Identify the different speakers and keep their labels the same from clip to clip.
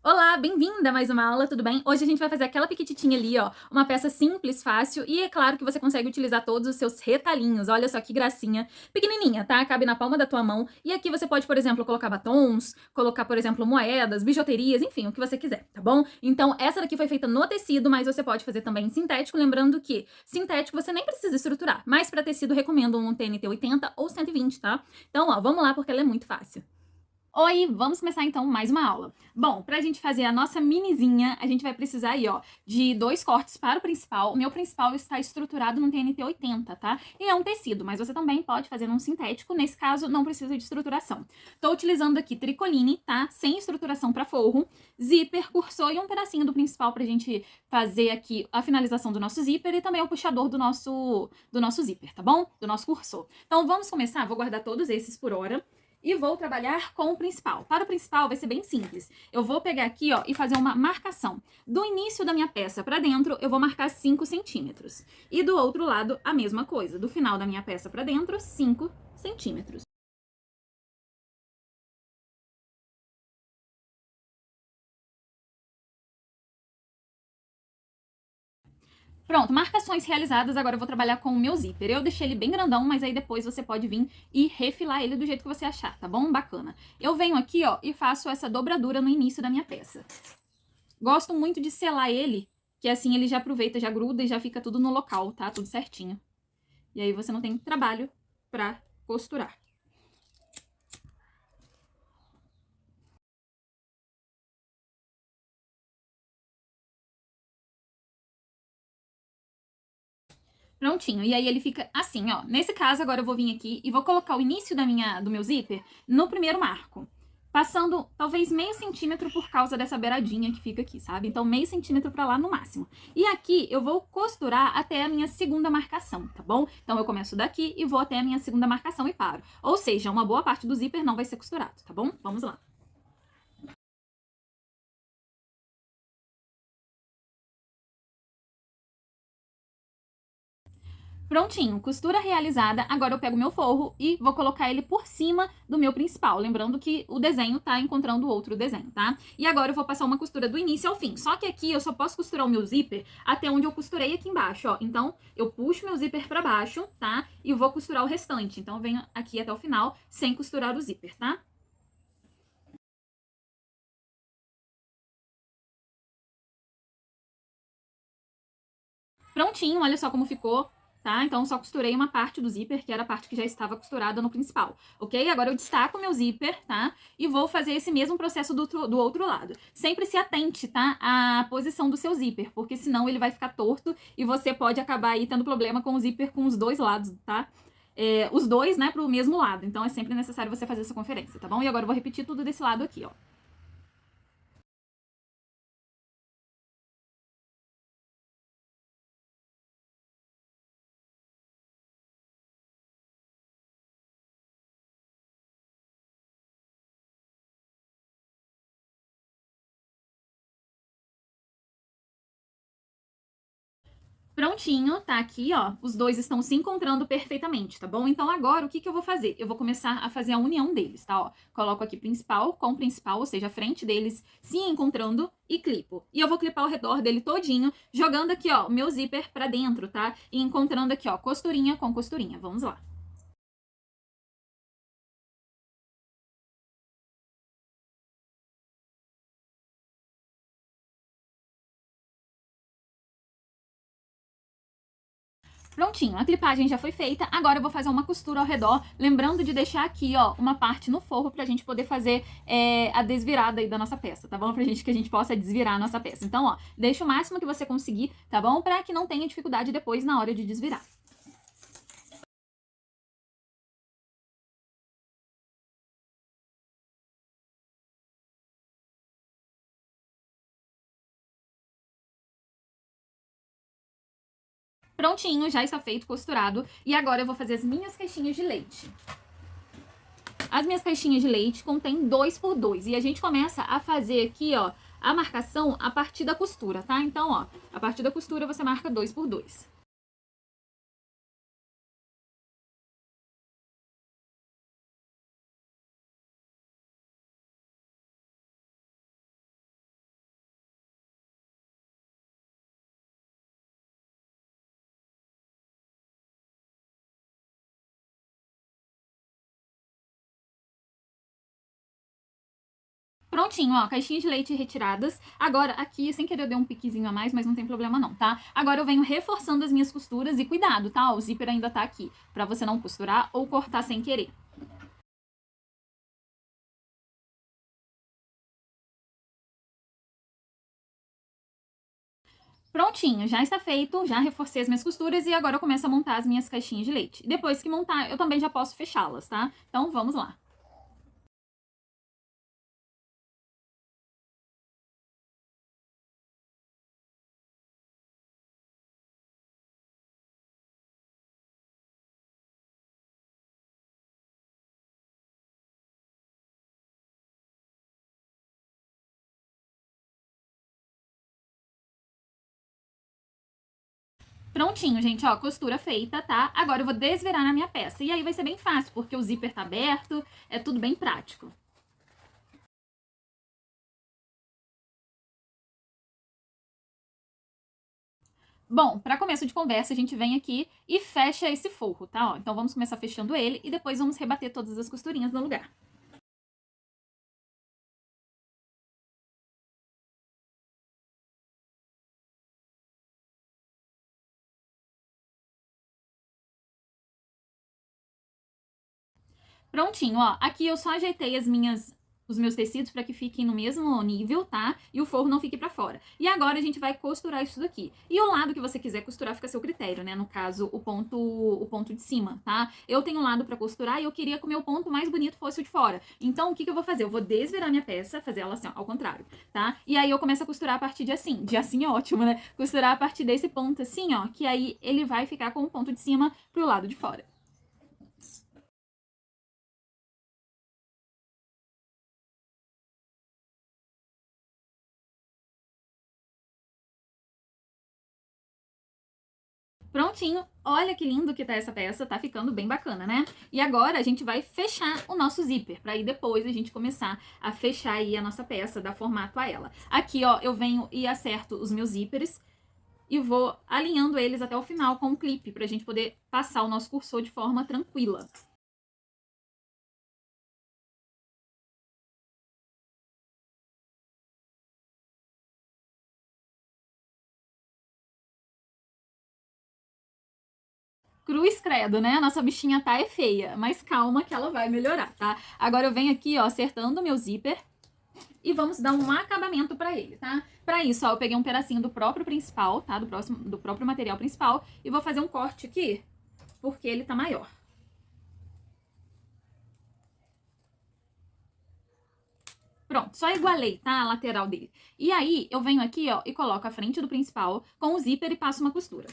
Speaker 1: Olá, bem-vinda a mais uma aula, tudo bem? Hoje a gente vai fazer aquela piquititinha ali, ó, uma peça simples, fácil e é claro que você consegue utilizar todos os seus retalhinhos. Olha só que gracinha, pequenininha, tá? Cabe na palma da tua mão e aqui você pode, por exemplo, colocar batons, colocar, por exemplo, moedas, bijuterias, enfim, o que você quiser, tá bom? Então, essa daqui foi feita no tecido, mas você pode fazer também em sintético, lembrando que sintético você nem precisa estruturar, mas para tecido recomendo um TNT 80 ou 120, tá? Então, ó, vamos lá porque ela é muito fácil. Oi, vamos começar então mais uma aula. Bom, pra gente fazer a nossa minizinha, a gente vai precisar aí, ó, de dois cortes para o principal. O meu principal está estruturado no TNT 80, tá? E é um tecido, mas você também pode fazer num sintético. Nesse caso, não precisa de estruturação. Tô utilizando aqui tricoline, tá? Sem estruturação para forro, zíper, cursor e um pedacinho do principal pra gente fazer aqui a finalização do nosso zíper e também o puxador do nosso zíper, tá bom? Do nosso cursor. Então vamos começar, vou guardar todos esses por hora e vou trabalhar com o principal. Para o principal vai ser bem simples. Eu vou pegar aqui, ó, e fazer uma marcação. Do início da minha peça para dentro, eu vou marcar 5 centímetros. E do outro lado, a mesma coisa. Do final da minha peça para dentro, 5 centímetros. Pronto, marcações realizadas, agora eu vou trabalhar com o meu zíper. Eu deixei ele bem grandão, mas aí depois você pode vir e refilar ele do jeito que você achar, tá bom? Bacana. Eu venho aqui, ó, e faço essa dobradura no início da minha peça. Gosto muito de selar ele, que assim ele já aproveita, já gruda e já fica tudo no local, tá? Tudo certinho. E aí você não tem trabalho pra costurar. Prontinho. E aí ele fica assim, ó. Nesse caso, agora eu vou vir aqui e vou colocar o início do meu zíper no primeiro marco. Passando talvez meio centímetro por causa dessa beiradinha que fica aqui, sabe? Então meio centímetro pra lá no máximo. E aqui eu vou costurar até a minha segunda marcação, tá bom? Então eu começo daqui e vou até a minha segunda marcação e paro. Ou seja, uma boa parte do zíper não vai ser costurado, tá bom? Vamos lá. Prontinho, costura realizada. Agora eu pego meu forro e vou colocar ele por cima do meu principal. Lembrando que o desenho tá encontrando outro desenho, tá? E agora eu vou passar uma costura do início ao fim. Só que aqui eu só posso costurar o meu zíper até onde eu costurei aqui embaixo, ó. Então eu puxo meu zíper pra baixo, tá? E vou costurar o restante. Então eu venho aqui até o final sem costurar o zíper, tá? Prontinho, olha só como ficou, tá? Então só costurei uma parte do zíper, que era a parte que já estava costurada no principal, ok? Agora eu destaco o meu zíper, tá? E vou fazer esse mesmo processo do outro lado. Sempre se atente, tá? À posição do seu zíper, porque senão ele vai ficar torto e você pode acabar aí tendo problema com o zíper com os dois lados, tá? Os dois, né, pro mesmo lado. Então é sempre necessário você fazer essa conferência, tá bom? E agora eu vou repetir tudo desse lado aqui, ó. Prontinho, tá aqui, ó. Os dois estão se encontrando perfeitamente, tá bom? Então agora o que que eu vou fazer? Eu vou começar a fazer a união deles, tá? Ó, coloco aqui principal com principal, ou seja, a frente deles se encontrando e clipo. E eu vou clipar ao redor dele todinho, jogando aqui, ó, o meu zíper pra dentro, tá? E encontrando aqui, ó, costurinha com costurinha. Vamos lá. Prontinho, a clipagem já foi feita, agora eu vou fazer uma costura ao redor, lembrando de deixar aqui, ó, uma parte no forro pra gente poder fazer a desvirada aí da nossa peça, tá bom? Pra gente que a gente possa desvirar a nossa peça. Então, ó, deixa o máximo que você conseguir, tá bom? Pra que não tenha dificuldade depois na hora de desvirar. Prontinho, já está feito, costurado. E agora eu vou fazer as minhas caixinhas de leite. As minhas caixinhas de leite contêm 2 por 2 e a gente começa a fazer aqui, ó, a marcação a partir da costura, tá? Então, ó, a partir da costura você marca 2 por 2. Prontinho, ó, caixinha de leite retiradas. Agora, aqui, sem querer, eu dei um piquezinho a mais, mas não tem problema não, tá? Agora eu venho reforçando as minhas costuras e cuidado, tá? O zíper ainda tá aqui, pra você não costurar ou cortar sem querer. Prontinho, já está feito, já reforcei as minhas costuras e agora eu começo a montar as minhas caixinhas de leite. Depois que montar, eu também já posso fechá-las, tá? Então, vamos lá. Prontinho, gente, ó, costura feita, tá? Agora eu vou desvirar na minha peça. E aí vai ser bem fácil, porque o zíper tá aberto, é tudo bem prático. Bom, para começo de conversa, a gente vem aqui e fecha esse forro, tá? Ó, então vamos começar fechando ele e depois vamos rebater todas as costurinhas no lugar. Prontinho, ó. Aqui eu só ajeitei os meus tecidos para que fiquem no mesmo nível, tá? E o forro não fique para fora. E agora a gente vai costurar isso daqui. E o lado que você quiser costurar fica a seu critério, né? No caso, o ponto de cima, tá? Eu tenho um lado para costurar e eu queria que o meu ponto mais bonito fosse o de fora. Então, o que eu vou fazer? Eu vou desvirar minha peça, fazer ela assim, ó, ao contrário, tá? E aí eu começo a costurar a partir de assim é ótimo, né? Costurar a partir desse ponto assim, ó, que aí ele vai ficar com o ponto de cima pro lado de fora. Prontinho, olha que lindo que tá essa peça, tá ficando bem bacana, né? E agora a gente vai fechar o nosso zíper, pra aí depois a gente começar a fechar aí a nossa peça, dar formato a ela. Aqui, ó, eu venho e acerto os meus zíperes e vou alinhando eles até o final com um clipe, pra gente poder passar o nosso cursor de forma tranquila. Cruz credo, né? A nossa bichinha tá é feia, mas calma que ela vai melhorar, tá? Agora eu venho aqui, ó, acertando o meu zíper e vamos dar um acabamento para ele, tá? Para isso, ó, eu peguei um pedacinho do próprio principal, tá? Do próprio material principal e vou fazer um corte aqui, porque ele tá maior. Pronto, só igualei, tá? A lateral dele. E aí, eu venho aqui, ó, e coloco a frente do principal com o zíper e passo uma costura.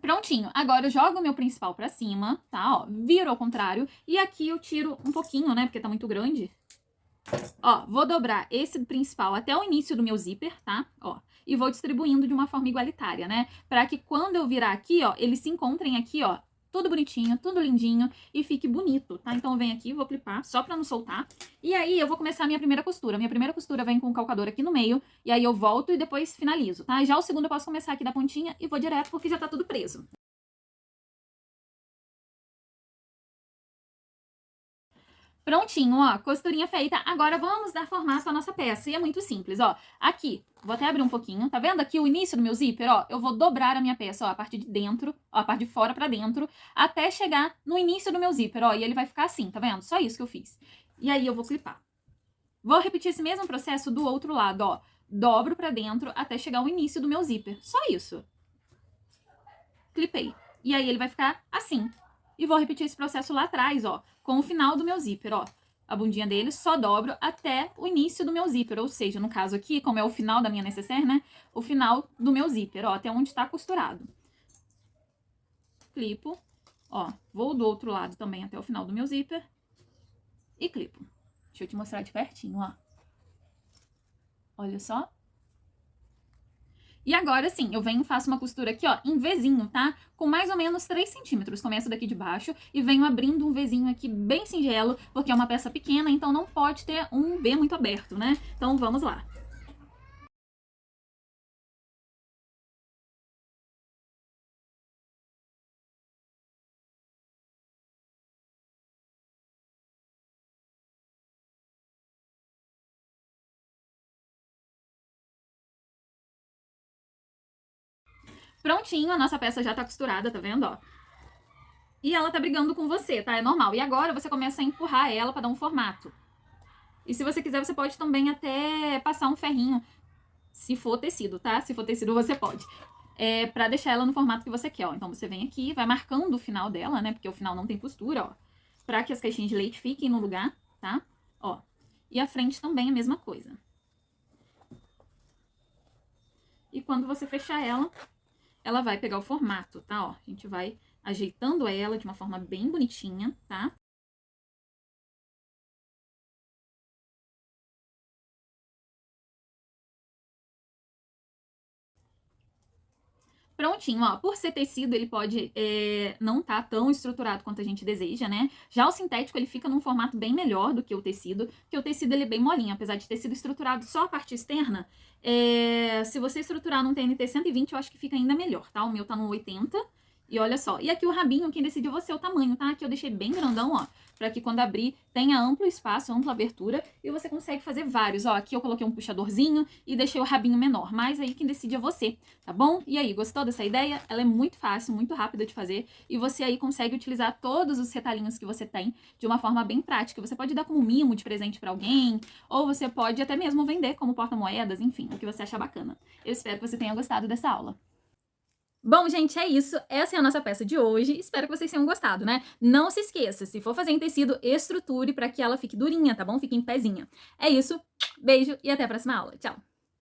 Speaker 1: Prontinho, agora eu jogo o meu principal pra cima, tá? Ó, viro ao contrário. E aqui eu tiro um pouquinho, né? Porque tá muito grande. Ó, vou dobrar esse principal até o início do meu zíper, tá? Ó, e vou distribuindo de uma forma igualitária, né? Pra que quando eu virar aqui, ó, eles se encontrem aqui, ó, tudo bonitinho, tudo lindinho e fique bonito, tá? Então eu venho aqui, vou clipar só pra não soltar. E aí eu vou começar a minha primeira costura. Minha primeira costura vem com o calcador aqui no meio, e aí eu volto e depois finalizo, tá? Já o segundo eu posso começar aqui da pontinha e vou direto porque já tá tudo preso. Prontinho, ó, costurinha feita. Agora vamos dar formato à nossa peça. E é muito simples, ó. Aqui, vou até abrir um pouquinho. Tá vendo aqui o início do meu zíper, ó? Eu vou dobrar a minha peça, ó, a parte de dentro, ó, a parte de fora pra dentro, até chegar no início do meu zíper, ó. E ele vai ficar assim, tá vendo? Só isso que eu fiz. E aí eu vou clipar. Vou repetir esse mesmo processo do outro lado, ó. Dobro pra dentro até chegar ao início do meu zíper. Só isso. Clipei. E aí ele vai ficar assim. E vou repetir esse processo lá atrás, ó, com o final do meu zíper, ó. A bundinha dele só dobro até o início do meu zíper, ou seja, no caso aqui, como é o final da minha necessaire, né? O final do meu zíper, ó, até onde tá costurado. Clipo, ó, vou do outro lado também até o final do meu zíper e clipo. Deixa eu te mostrar de pertinho, ó. Olha só. E agora sim, eu venho e faço uma costura aqui, ó, em Vzinho, tá? Com mais ou menos 3 centímetros. Começo daqui de baixo e venho abrindo um Vzinho aqui bem singelo, porque é uma peça pequena, então não pode ter um V muito aberto, né? Então vamos lá. Prontinho, a nossa peça já tá costurada, tá vendo, ó? E ela tá brigando com você, tá? É normal. E agora você começa a empurrar ela pra dar um formato. E se você quiser, você pode também até passar um ferrinho, se for tecido, tá? Se for tecido, você pode. Pra deixar ela no formato que você quer, ó. Então você vem aqui, vai marcando o final dela, né? Porque o final não tem costura, ó. Pra que as caixinhas de leite fiquem no lugar, tá? Ó. E a frente também é a mesma coisa. E quando você fechar ela vai pegar o formato, tá? Ó, a gente vai ajeitando ela de uma forma bem bonitinha, tá? Prontinho, ó. Por ser tecido, ele pode não tá tão estruturado quanto a gente deseja, né? Já o sintético, ele fica num formato bem melhor do que o tecido, porque o tecido ele é bem molinho, apesar de ter sido estruturado só a parte externa. Se você estruturar num TNT 120, eu acho que fica ainda melhor, tá? O meu tá no 80. E olha só, e aqui o rabinho, quem decidiu você é o tamanho, tá? Aqui eu deixei bem grandão, ó, pra que quando abrir tenha amplo espaço, ampla abertura, e você consegue fazer vários, ó. Aqui eu coloquei um puxadorzinho e deixei o rabinho menor, mas aí quem decide é você, tá bom? E aí, gostou dessa ideia? Ela é muito fácil, muito rápida de fazer, e você aí consegue utilizar todos os retalhinhos que você tem de uma forma bem prática. Você pode dar como mimo de presente pra alguém, ou você pode até mesmo vender como porta-moedas, enfim, o que você achar bacana. Eu espero que você tenha gostado dessa aula. Bom, gente, é isso. Essa é a nossa peça de hoje. Espero que vocês tenham gostado, né? Não se esqueça, se for fazer em tecido, estruture para que ela fique durinha, tá bom? Fique em pezinha. É isso. Beijo e até a próxima aula. Tchau!